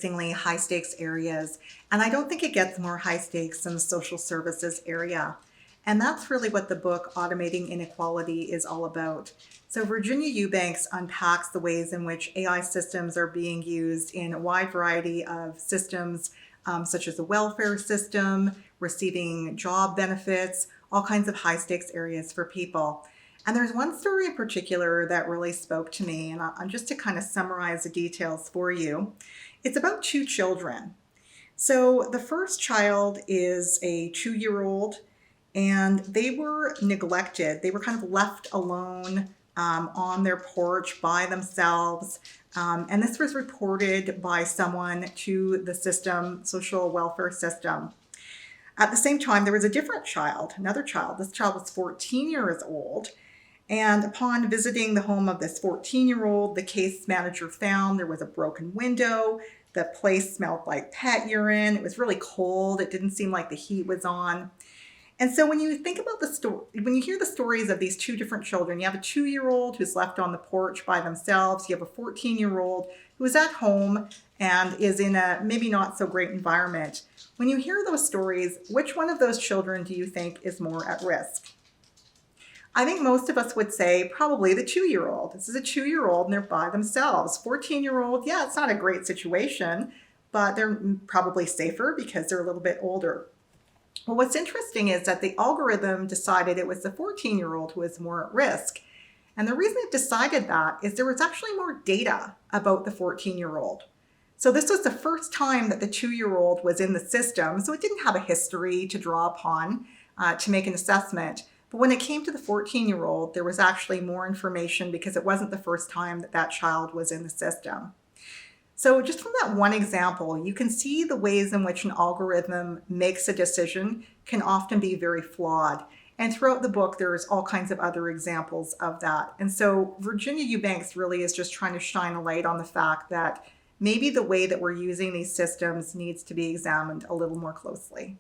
increasingly high stakes areas. And I don't think it gets more high stakes than the social services area. And that's really what the book Automating Inequality is all about. So Virginia Eubanks unpacks the ways in which AI systems are being used in a wide variety of systems, such as the welfare system, receiving job benefits, all kinds of high stakes areas for people. And there's one story in particular that really spoke to me, and just to kind of summarize the details for you, it's about two children. So the first child is a 2-year-old, and they were neglected. They were kind of left alone on their porch by themselves. And this was reported by someone to the system, social welfare system. At the same time, there was a different child, another child. This child was 14 years old. And upon visiting the home of this 14-year-old, the case manager found there was a broken window. The place smelled like pet urine. It was really cold. It didn't seem like the heat was on. And so when you think about the story, when you hear the stories of these two different children, you have a 2-year-old who's left on the porch by themselves. You have a 14-year-old who is at home and is in a maybe not so great environment. When you hear those stories, which one of those children do you think is more at risk? I think most of us would say probably the 2-year-old. This is a 2-year-old and they're by themselves. 14-year-old, yeah, it's not a great situation, but they're probably safer because they're a little bit older. Well, what's interesting is that the algorithm decided it was the 14-year-old who was more at risk. And the reason it decided that is there was actually more data about the 14-year-old. So this was the first time that the 2-year-old was in the system, so it didn't have a history to draw upon to make an assessment. But when it came to the 14-year-old, there was actually more information because it wasn't the first time that that child was in the system. So just from that one example, you can see the ways in which an algorithm makes a decision can often be very flawed. And throughout the book, there's all kinds of other examples of that. And so Virginia Eubanks really is just trying to shine a light on the fact that maybe the way that we're using these systems needs to be examined a little more closely.